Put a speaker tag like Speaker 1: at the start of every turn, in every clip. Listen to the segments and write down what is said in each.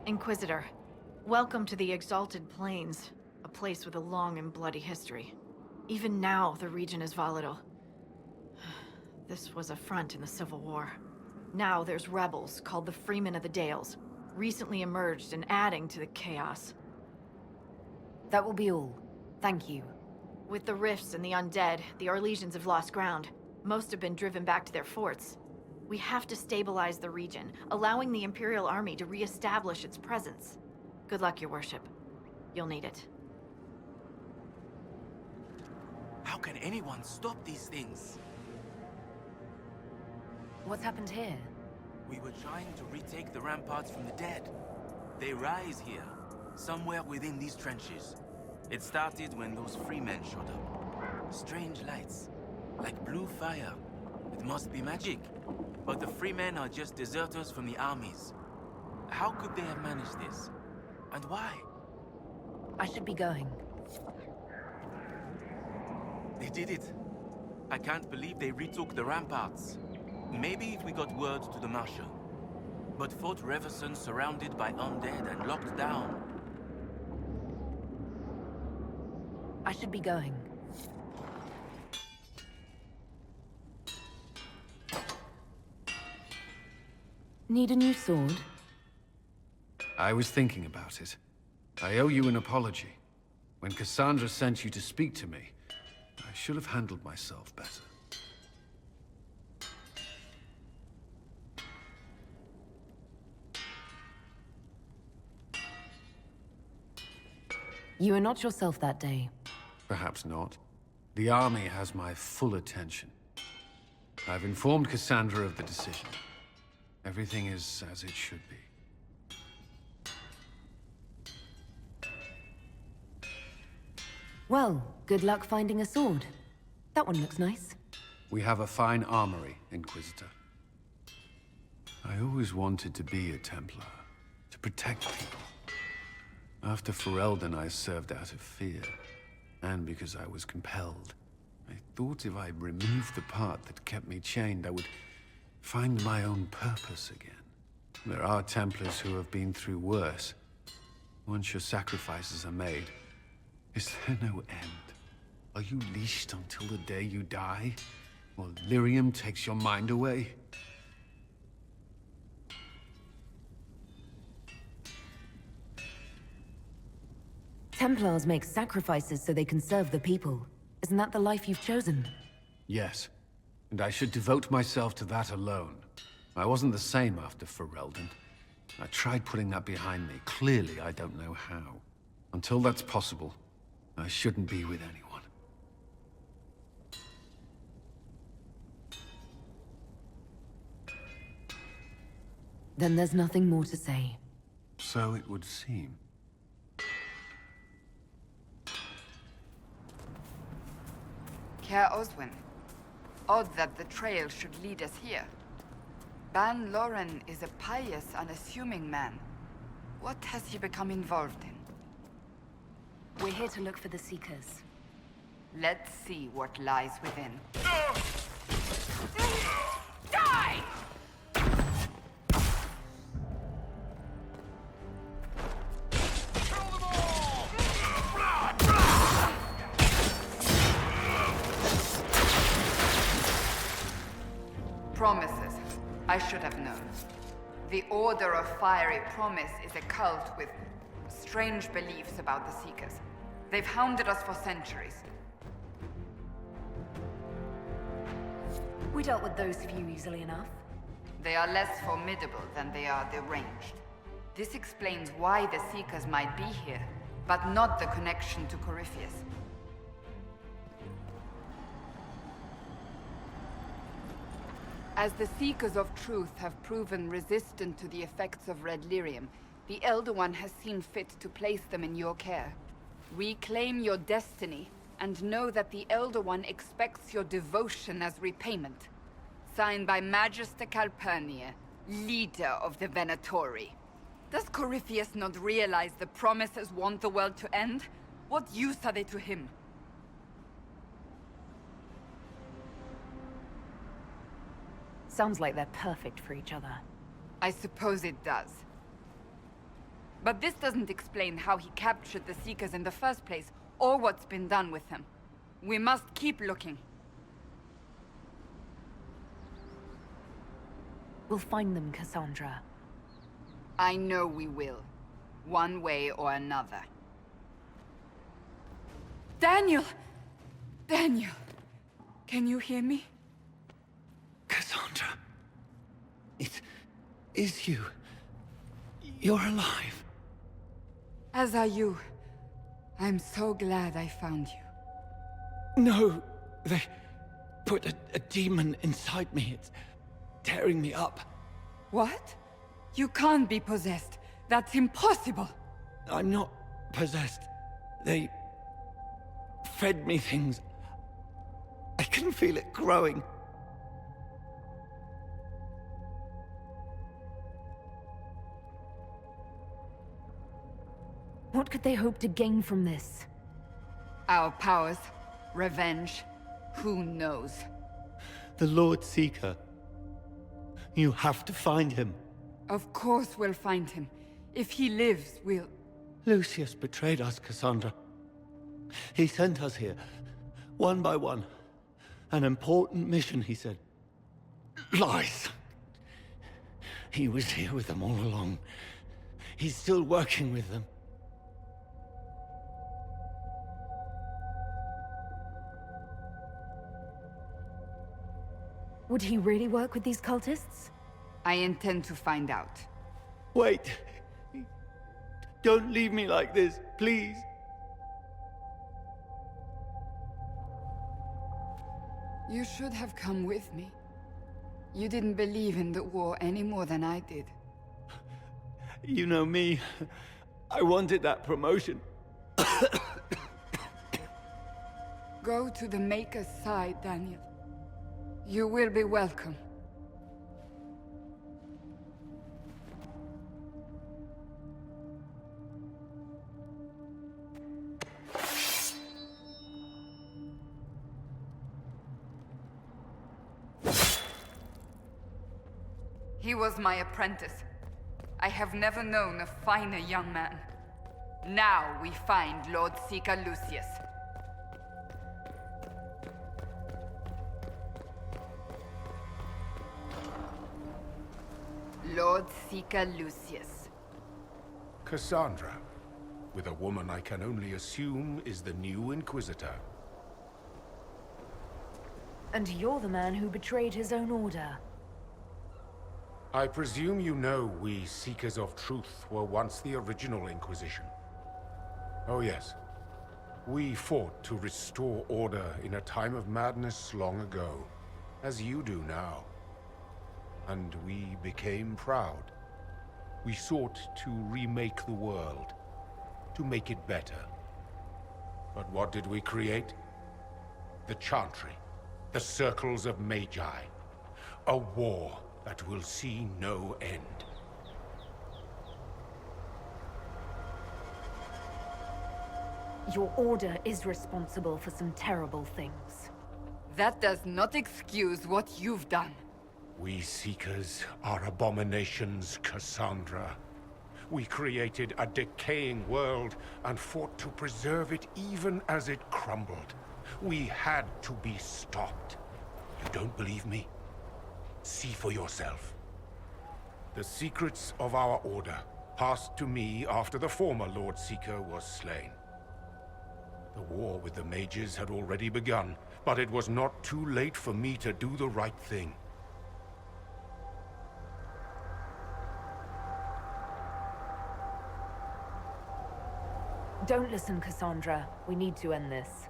Speaker 1: Inquisitor, welcome to the Exalted Plains, a place with a long and bloody history. Even now, the region is volatile. This was a front in the Civil War. Now there's rebels called the Freemen of the Dales, recently emerged and adding to the chaos.
Speaker 2: That will be all. Thank you.
Speaker 1: With the rifts and the undead, the Orlesians have lost ground. Most have been driven back to their forts. We have to stabilize the region, allowing the Imperial Army to re-establish its presence. Good luck, Your Worship. You'll need it.
Speaker 3: How can anyone stop these things?
Speaker 2: What's happened here?
Speaker 3: We were trying to retake the ramparts from the dead. They rise here, somewhere within these trenches. It started when those freemen showed up. Strange lights, like blue fire. It must be magic. But the freemen are just deserters from the armies. How could they have managed this? And why?
Speaker 2: I should be going.
Speaker 3: They did it. I can't believe they retook the ramparts. Maybe if we got word to the Marshal. But Fort Reverson surrounded by undead and locked down.
Speaker 2: I should be going. Need a new sword?
Speaker 4: I was thinking about it. I owe you an apology. When Cassandra sent you to speak to me, I should have handled myself better.
Speaker 2: You were not yourself that day.
Speaker 4: Perhaps not. The army has my full attention. I've informed Cassandra of the decision. Everything is as it should be.
Speaker 2: Well, good luck finding a sword. That one looks nice.
Speaker 4: We have a fine armory, Inquisitor. I always wanted to be a Templar, to protect people. After Ferelden, I served out of fear, and because I was compelled. I thought if I removed the part that kept me chained, I would find my own purpose again. There are Templars who have been through worse. Once your sacrifices are made, is there no end? Are you leashed until the day you die? While Lyrium takes your mind away?
Speaker 2: Templars make sacrifices so they can serve the people. Isn't that the life you've chosen?
Speaker 4: Yes, and I should devote myself to that alone. I wasn't the same after Ferelden. I tried putting that behind me. Clearly, I don't know how. Until that's possible, I shouldn't be with anyone.
Speaker 2: Then there's nothing more to say.
Speaker 4: So it would seem.
Speaker 5: Care Oswin. Odd that the trail should lead us here. Ban Loren is a pious, unassuming man. What has he become involved in?
Speaker 2: We're here to look for the Seekers.
Speaker 5: Let's see what lies within.
Speaker 3: Die!
Speaker 5: Promises. I should have known. The Order of Fiery Promise is a cult with strange beliefs about the Seekers. They've hounded us for centuries.
Speaker 2: We dealt with those few easily enough.
Speaker 5: They are less formidable than they are deranged. This explains why the Seekers might be here, but not the connection to Corypheus. As the Seekers of Truth have proven resistant to the effects of Red Lyrium, the Elder One has seen fit to place them in your care. Reclaim your destiny, and know that the Elder One expects your devotion as repayment. Signed by Magister Calpurnia, leader of the Venatori. Does Corypheus not realize the promises want the world to end? What use are they to him?
Speaker 2: Sounds like they're perfect for each other.
Speaker 5: I suppose it does. But this doesn't explain how he captured the Seekers in the first place, or what's been done with them. We must keep looking.
Speaker 2: We'll find them, Cassandra.
Speaker 5: I know we will. One way or another. Daniel! Daniel! Can you hear me?
Speaker 6: Cassandra. It is you. You're alive.
Speaker 5: As are you. I'm so glad I found you.
Speaker 6: No, they put a demon inside me. It's tearing me up.
Speaker 5: What? You can't be possessed. That's impossible.
Speaker 6: I'm not possessed. They fed me things. I can feel it growing.
Speaker 2: What could they hope to gain from this?
Speaker 5: Our powers, revenge, who knows?
Speaker 6: The Lord Seeker. You have to find him.
Speaker 5: Of course we'll find him. If he lives, we'll...
Speaker 6: Lucius betrayed us, Cassandra. He sent us here, one by one. An important mission, he said. Lies! He was here with them all along. He's still working with them.
Speaker 2: Would he really work with these cultists?
Speaker 5: I intend to find out.
Speaker 6: Wait! Don't leave me like this, please!
Speaker 5: You should have come with me. You didn't believe in the war any more than I did.
Speaker 6: You know me. I wanted that promotion.
Speaker 5: Go to the Maker's side, Daniel. You will be welcome. He was my apprentice. I have never known a finer young man. Now we find Lord Seeker Lucius. Lord Seeker Lucius.
Speaker 7: Cassandra, with a woman I can only assume is the new Inquisitor.
Speaker 2: And you're the man who betrayed his own order.
Speaker 7: I presume you know we Seekers of Truth were once the original Inquisition. Oh yes. We fought to restore order in a time of madness long ago, as you do now. And we became proud. We sought to remake the world, to make it better. But what did we create? The Chantry, the Circles of Magi. A war that will see no end.
Speaker 2: Your order is responsible for some terrible things.
Speaker 5: That does not excuse what you've done.
Speaker 7: We Seekers are abominations, Cassandra. We created a decaying world and fought to preserve it even as it crumbled. We had to be stopped. You don't believe me? See for yourself. The secrets of our order passed to me after the former Lord Seeker was slain. The war with the mages had already begun, but it was not too late for me to do the right thing.
Speaker 2: Don't listen, Cassandra. We need to end this.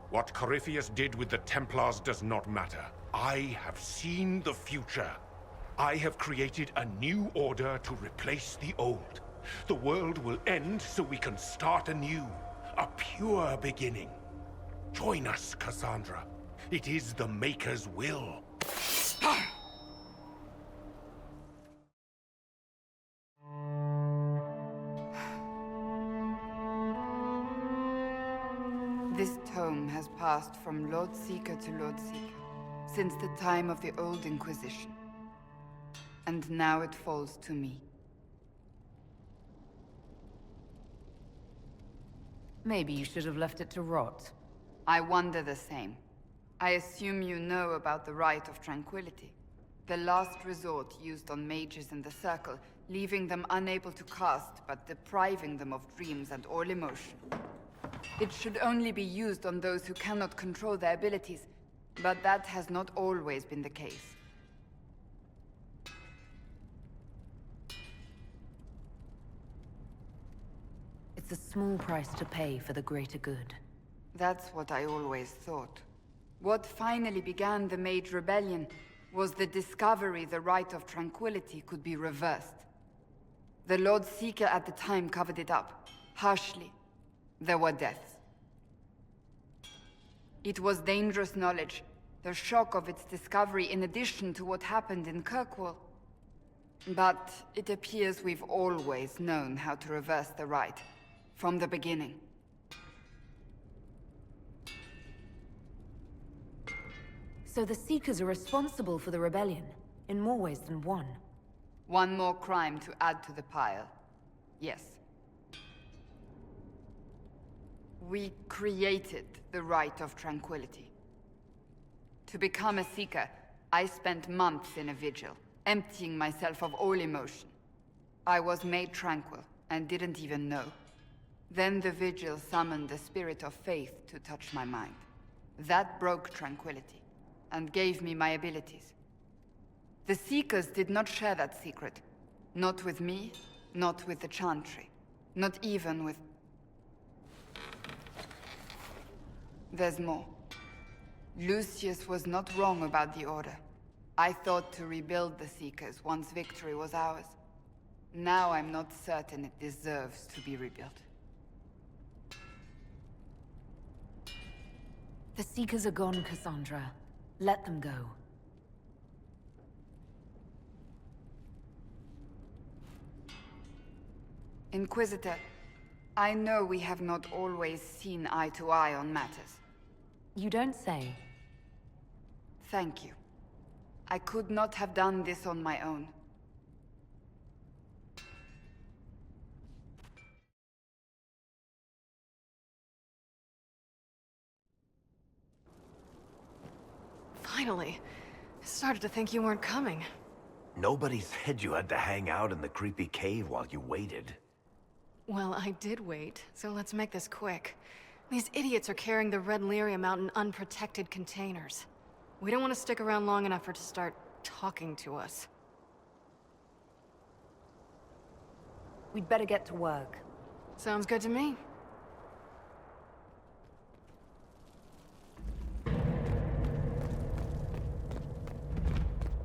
Speaker 7: What Corypheus did with the Templars does not matter. I have seen the future. I have created a new order to replace the old. The world will end so we can start anew. A pure beginning. Join us, Cassandra. It is the Maker's will.
Speaker 5: This tome has passed from Lord Seeker to Lord Seeker, since the time of the Old Inquisition. And now it falls to me.
Speaker 2: Maybe you should have left it to rot.
Speaker 5: I wonder the same. I assume you know about the Rite of Tranquility. The last resort used on mages in the Circle, leaving them unable to cast, but depriving them of dreams and all emotion. It should only be used on those who cannot control their abilities, but that has not always been the case.
Speaker 2: It's a small price to pay for the greater good.
Speaker 5: That's what I always thought. What finally began the Mage Rebellion was the discovery the Rite of Tranquility could be reversed. The Lord Seeker at the time covered it up, harshly. There were deaths. It was dangerous knowledge, the shock of its discovery in addition to what happened in Kirkwall. But it appears we've always known how to reverse the Rite, from the beginning.
Speaker 2: So the Seekers are responsible for the rebellion, in more ways than one.
Speaker 5: One more crime to add to the pile. Yes. We created the Rite of Tranquility. To become a Seeker, I spent months in a vigil, emptying myself of all emotion. I was made tranquil, and didn't even know. Then the vigil summoned the spirit of faith to touch my mind. That broke tranquility, and gave me my abilities. The Seekers did not share that secret. Not with me, not with the Chantry, not even with... There's more. Lucius was not wrong about the Order. I thought to rebuild the Seekers once victory was ours. Now I'm not certain it deserves to be rebuilt.
Speaker 2: The Seekers are gone, Cassandra. Let them go.
Speaker 5: Inquisitor, I know we have not always seen eye to eye on matters.
Speaker 2: You don't say.
Speaker 5: Thank you. I could not have done this on my own.
Speaker 1: Finally. I started to think you weren't coming.
Speaker 8: Nobody said you had to hang out in the creepy cave while you waited.
Speaker 1: Well, I did wait, so let's make this quick. These idiots are carrying the Red Lyrium out in unprotected containers. We don't want to stick around long enough for it to start talking to us.
Speaker 2: We'd better get to work.
Speaker 1: Sounds good to me.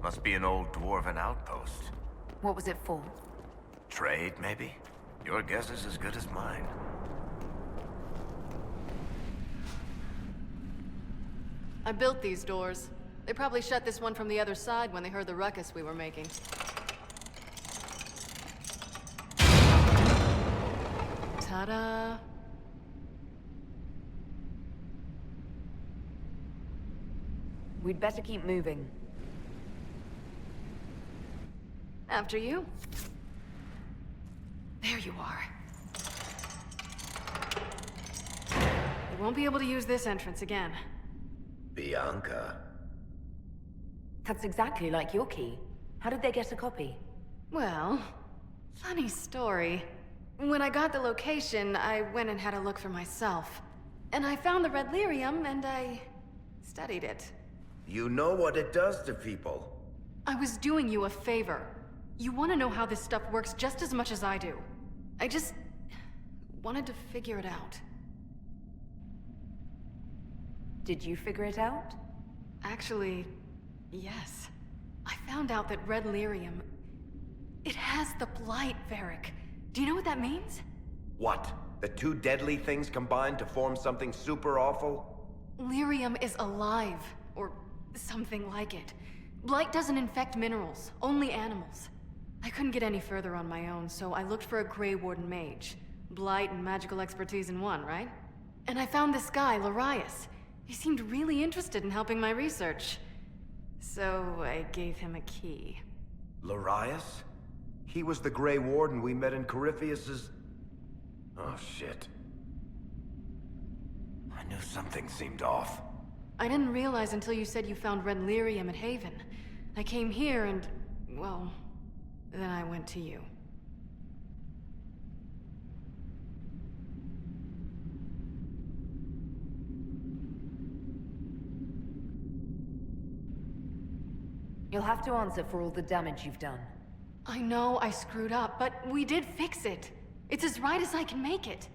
Speaker 8: Must be an old dwarven outpost.
Speaker 2: What was it for?
Speaker 8: Trade, maybe? Your guess is as good as mine.
Speaker 1: I built these doors. They probably shut this one from the other side when they heard the ruckus we were making. Ta-da!
Speaker 2: We'd better keep moving.
Speaker 1: After you. There you are. You won't be able to use this entrance again.
Speaker 8: Bianca.
Speaker 2: That's exactly like your key. How did they get a copy?
Speaker 1: Well, funny story. When I got the location, I went and had a look for myself. And I found the Red Lyrium, and I studied it.
Speaker 8: You know what it does to people.
Speaker 1: I was doing you a favor. You want to know how this stuff works just as much as I do. I just wanted to figure it out.
Speaker 2: Did you figure it out?
Speaker 1: Actually, yes. I found out that Red Lyrium... It has the Blight, Varric. Do you know what that means?
Speaker 8: What? The two deadly things combined to form something super awful?
Speaker 1: Lyrium is alive, or something like it. Blight doesn't infect minerals, only animals. I couldn't get any further on my own, so I looked for a Grey Warden mage. Blight and magical expertise in one, right? And I found this guy, Larius. He seemed really interested in helping my research. So I gave him a key.
Speaker 8: Larius? He was the Grey Warden we met in Corypheus's... Oh, shit. I knew something seemed off.
Speaker 1: I didn't realize until you said you found red lyrium at Haven. I came here and, well, then I went to you.
Speaker 2: You'll have to answer for all the damage you've done.
Speaker 1: I know I screwed up, but we did fix it. It's as right as I can make it.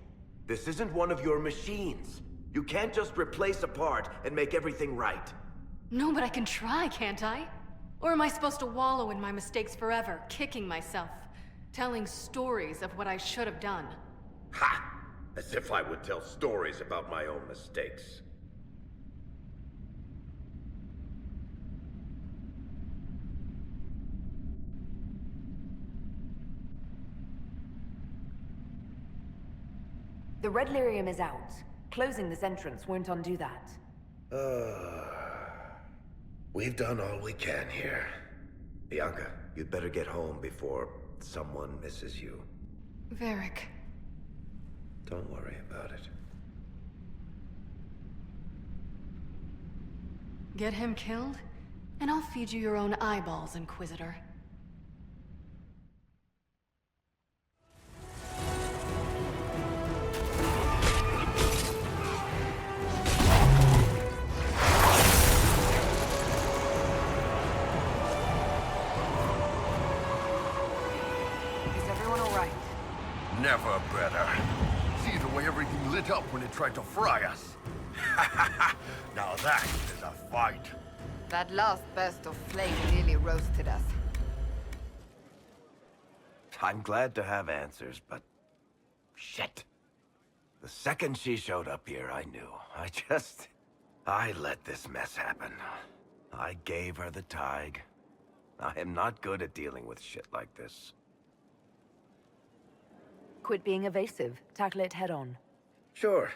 Speaker 8: This isn't one of your machines. You can't just replace a part and make everything right.
Speaker 1: No, but I can try, can't I? Or am I supposed to wallow in my mistakes forever, kicking myself, telling stories of what I should have done?
Speaker 8: Ha! As if I would tell stories about my own mistakes.
Speaker 2: The red lyrium is out. Closing this entrance won't undo that.
Speaker 8: We've done all we can here. Bianca, you'd better get home before someone misses you.
Speaker 1: Varric.
Speaker 8: Don't worry about it.
Speaker 1: Get him killed, and I'll feed you your own eyeballs, Inquisitor.
Speaker 9: Never better. See the way everything lit up when it tried to fry us. Now that is a fight.
Speaker 5: That last burst of flame nearly roasted us.
Speaker 8: I'm glad to have answers, but... shit. The second she showed up here, I knew. I let this mess happen. I gave her the Tig. I am not good at dealing with shit like this.
Speaker 2: Quit being evasive. Tackle it head on.
Speaker 8: Sure.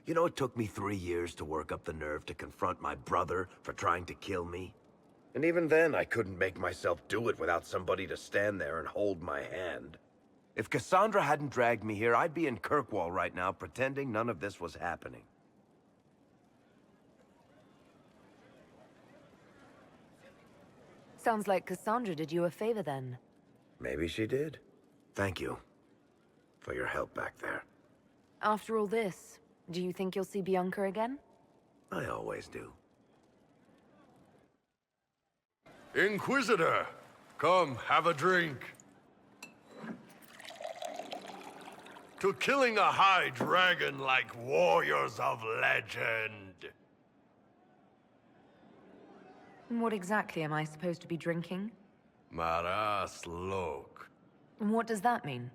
Speaker 8: You know, it took me 3 years to work up the nerve to confront my brother for trying to kill me. And even then, I couldn't make myself do it without somebody to stand there and hold my hand. If Cassandra hadn't dragged me here, I'd be in Kirkwall right now pretending none of this was happening.
Speaker 2: Sounds like Cassandra did you a favor then.
Speaker 8: Maybe she did. Thank you for your help back there.
Speaker 2: After all this, do you think you'll see Bianca again?
Speaker 8: I always do.
Speaker 9: Inquisitor, come have a drink. To killing a high dragon like warriors of legend.
Speaker 2: What exactly am I supposed to be drinking?
Speaker 9: Maras lok.
Speaker 2: What does that mean?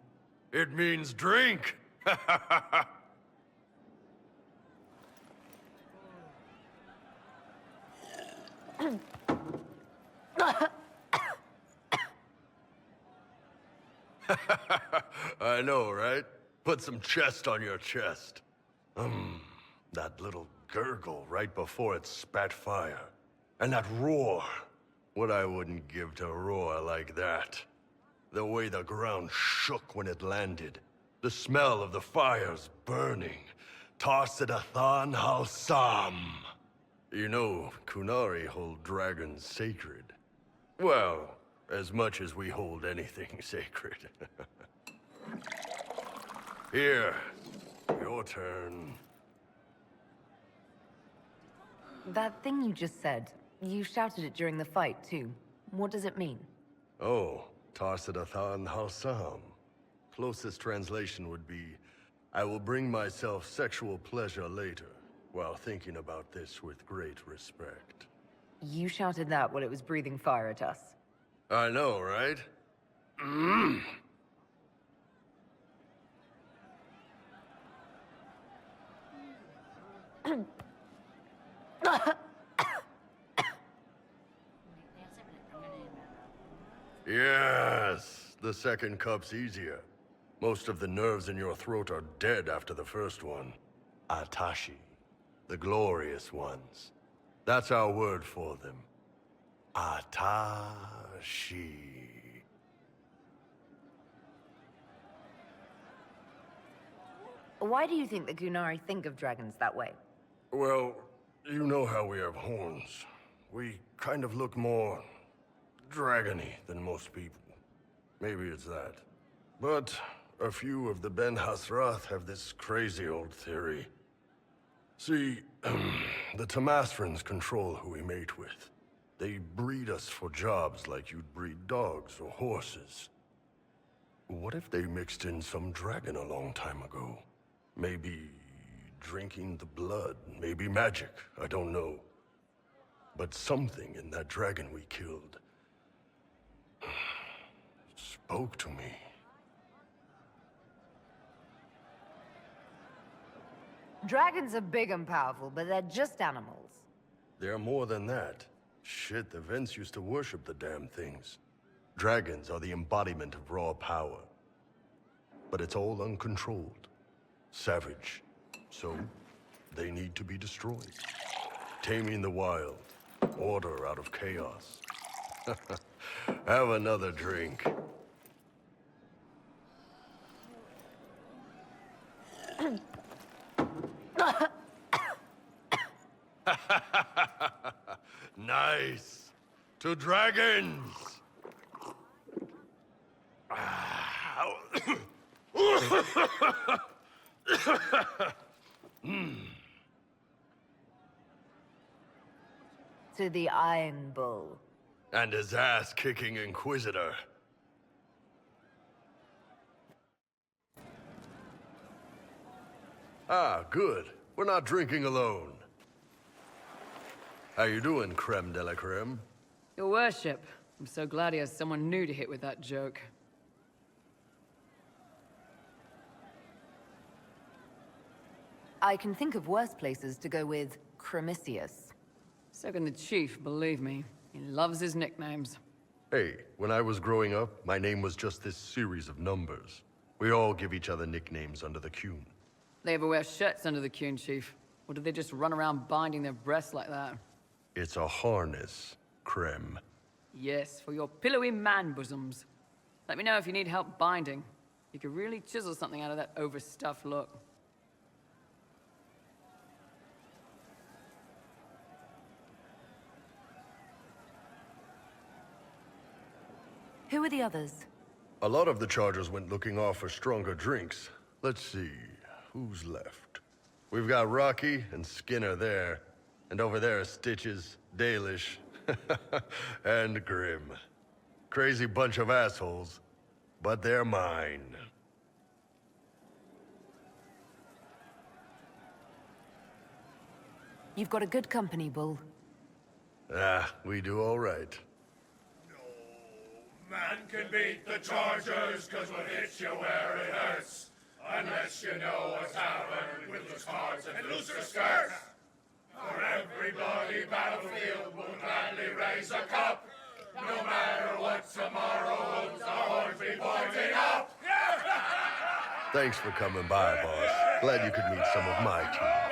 Speaker 9: It means drink. I know, right? Put some chest on your chest. That little gurgle right before it spat fire. And that roar. What I wouldn't give to roar like that. The way the ground shook when it landed. The smell of the fires burning. Tarsidathan Halsam. You know, Kunari hold dragons sacred. Well, as much as we hold anything sacred. Here, your turn.
Speaker 2: That thing you just said, you shouted it during the fight, too. What does it mean?
Speaker 9: Oh, Tarsidathan Halsam. Closest translation would be, I will bring myself sexual pleasure later, while thinking about this with great respect.
Speaker 2: You shouted that while it was breathing fire at us.
Speaker 9: I know, right? Yes, the second cup's easier. Most of the nerves in your throat are dead after the first one. Atashi, the glorious ones. That's our word for them. Atashi.
Speaker 2: Why do you think the Gunari think of dragons that way?
Speaker 9: Well, you know how we have horns. We kind of look more dragony than most people. Maybe it's that. But a few of the Ben Hasrath have this crazy old theory. See, the Tamasrans control who we mate with. They breed us for jobs like you'd breed dogs or horses. What if they mixed in some dragon a long time ago? Maybe drinking the blood, maybe magic, I don't know. But something in that dragon we killed spoke to me.
Speaker 2: Dragons are big and powerful, but they're just animals.
Speaker 9: They're more than that. Shit, the Vents used to worship the damn things. Dragons are the embodiment of raw power. But it's all uncontrolled. Savage. So, they need to be destroyed. Taming the wild. Order out of chaos. Have another drink. Nice. To dragons.
Speaker 2: To the Iron Bull.
Speaker 9: And his ass-kicking Inquisitor. Ah, good. We're not drinking alone. How you doing, creme de la creme?
Speaker 10: Your worship. I'm so glad he has someone new to hit with that joke.
Speaker 2: I can think of worse places to go with Cremisius.
Speaker 10: So can the chief, believe me. He loves his nicknames.
Speaker 9: Hey, when I was growing up, my name was just this series of numbers. We all give each other nicknames under the Qun.
Speaker 10: They ever wear shirts under the Qun, chief? Or do they just run around binding their breasts like that?
Speaker 9: It's a harness, creme.
Speaker 10: Yes, for your pillowy man bosoms. Let me know if you need help binding. You could really chisel something out of that overstuffed look.
Speaker 2: Who are the others?
Speaker 9: A lot of the Chargers went looking off for stronger drinks. Let's see, who's left? We've got Rocky and Skinner there. And over there are Stitches, Dalish, and Grim. Crazy bunch of assholes, but they're mine.
Speaker 2: You've got a good company, Bull.
Speaker 9: Ah, we do all right.
Speaker 11: Man can beat the Chargers, cause we'll hit you where it hurts. Unless you know what's happened with those cards and looser skirts. For every bloody battlefield, we'll gladly raise a cup. No matter what tomorrow holds, the horns be pointing up.
Speaker 9: Thanks for coming by, boss. Glad you could meet some of my team.